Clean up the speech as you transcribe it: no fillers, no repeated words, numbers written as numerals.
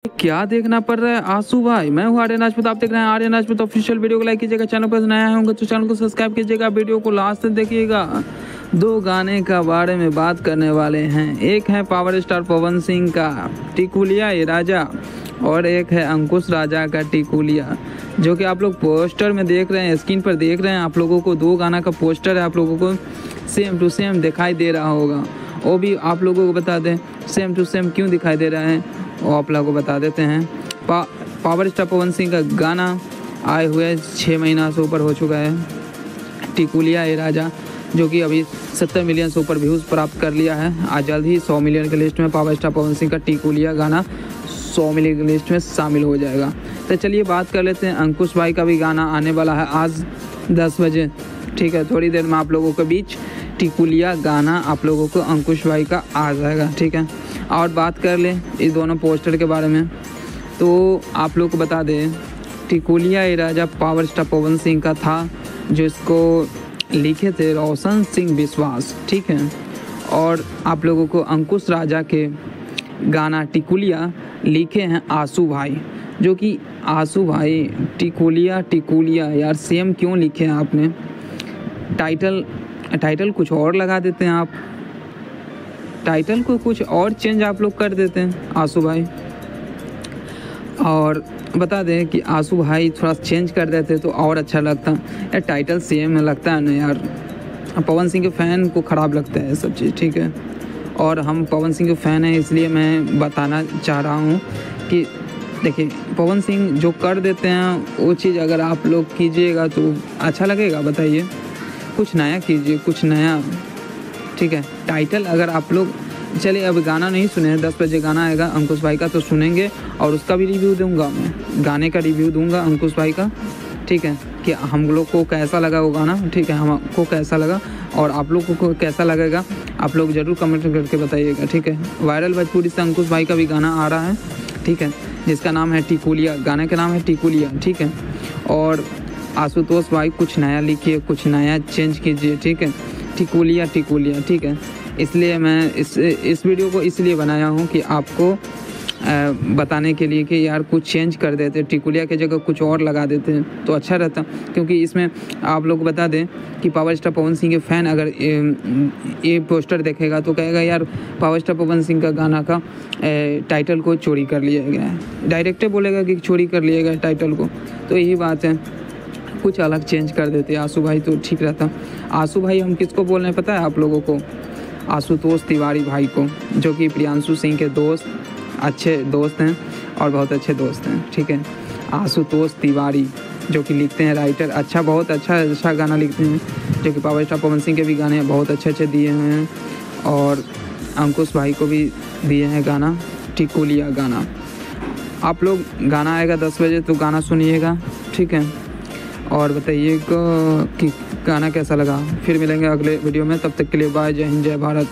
क्या देखना पड़ रहा है आंसू भाई। मैं हूँ आर्यन राजपूत, आप देख रहे हैं आर्यन राजपूत ऑफिशियल। वीडियो को लाइक कीजिएगा, चैनल पर नया होंगे तो चैनल को सब्सक्राइब कीजिएगा, वीडियो को लास्ट तक देखिएगा। दो गाने का बारे में बात करने वाले हैं। एक है पावर स्टार पवन सिंह का टिकुलिया ये राजा, और एक है अंकुश राजा का टिकुलिया, जो कि आप लोग पोस्टर में देख रहे हैं, स्क्रीन पर देख रहे हैं। आप लोगों को दो गाना का पोस्टर है, आप लोगों को सेम टू सेम दिखाई दे रहा होगा। वो भी आप लोगों को बता दें सेम टू सेम क्यों दिखाई दे रहा है, वो आप लोगों को बता देते हैं। पावर स्टार पवन सिंह का गाना आए हुए 6 महीना से ऊपर हो चुका है, टिकुलिया ये राजा, जो कि अभी 70 मिलियन से ऊपर व्यूज़ प्राप्त कर लिया है। आज जल्द ही 100 मिलियन के लिस्ट में पावर स्टार पवन सिंह का टिकुलिया गाना 100 मिलियन की लिस्ट में शामिल हो जाएगा। तो चलिए बात कर लेते हैं, अंकुश भाई का भी गाना आने वाला है आज 10 बजे। ठीक है, थोड़ी देर में आप लोगों के बीच टिकुलिया गाना आप लोगों को अंकुश भाई का आ जाएगा। ठीक है, और बात कर लें इस दोनों पोस्टर के बारे में, तो आप लोग को बता दें टिकुलिया ये राजा पावर स्टार पवन सिंह का था, जो इसको लिखे थे रोशन सिंह विश्वास। ठीक है, और आप लोगों को अंकुश राजा के गाना टिकुलिया लिखे हैं आंसू भाई, जो कि आंसू भाई टिकुलिया यार सेम क्यों लिखे हैं आपने। टाइटल कुछ और लगा देते हैं आप, टाइटल को कुछ और चेंज आप लोग कर देते हैं आंसू भाई। और बता दें कि आंसू भाई थोड़ा चेंज कर देते तो और अच्छा लगता यार, टाइटल सेम लगता है ना यार। पवन सिंह के फ़ैन को ख़राब लगता है सब चीज़। ठीक है, और हम पवन सिंह के फ़ैन हैं, इसलिए मैं बताना चाह रहा हूँ कि देखिए पवन सिंह जो कर देते हैं वो चीज़ अगर आप लोग कीजिएगा तो अच्छा लगेगा। बताइए, कुछ नया कीजिए, कुछ नया। ठीक है, टाइटल अगर आप लोग चलिए, अब गाना नहीं सुने, 10 बजे गाना आएगा अंकुश भाई का तो सुनेंगे, और उसका भी रिव्यू दूंगा, मैं गाने का रिव्यू दूंगा अंकुश भाई का। ठीक है, कि हम लोग को कैसा लगा वो गाना। ठीक है, हमको कैसा लगा और आप लोगों को कैसा लगेगा, आप लोग ज़रूर कमेंट करके बताइएगा। ठीक है, वायरल भोजपुरी से अंकुश भाई का भी गाना आ रहा है। ठीक है, जिसका नाम है टिकुलिया, गाने का नाम है टिकुलिया। ठीक है, और आशुतोष भाई कुछ नया लिखिए, कुछ नया चेंज कीजिए। ठीक है, टिकुलिया। ठीक है, इसलिए मैं इस वीडियो को इसलिए बनाया हूँ कि आपको बताने के लिए कि यार कुछ चेंज कर देते, टिकुलिया की जगह कुछ और लगा देते तो अच्छा रहता। क्योंकि इसमें आप लोग बता दें कि पावर स्टार पवन सिंह के फ़ैन अगर ये पोस्टर देखेगा तो कहेगा यार पावर स्टार पवन सिंह का गाना का टाइटल को चोरी कर लिया गया है। डायरेक्टर बोलेगा कि चोरी कर लिया गया टाइटल को, तो यही बात है, कुछ अलग चेंज कर देते आंसू भाई तो ठीक रहता। आंसू भाई हम किसको बोल रहे हैं पता है आप लोगों को? आशुतोष तिवारी भाई को, जो कि प्रियांशु सिंह के अच्छे दोस्त हैं और बहुत अच्छे दोस्त हैं। ठीक है, आशुतोष तिवारी जो कि लिखते हैं राइटर, बहुत अच्छा गाना लिखते हैं, जो कि पावर स्टार पवन सिंह के भी गाने बहुत अच्छे दिए हुए हैं, और अंकुश भाई को भी दिए हैं गाना टिकुलिया गाना। आप लोग गाना आएगा 10 बजे तो गाना सुनिएगा। ठीक है, और बताइएगा कि गाना कैसा लगा। फिर मिलेंगे अगले वीडियो में, तब तक के लिए बाय, जय हिंद, जय भारत।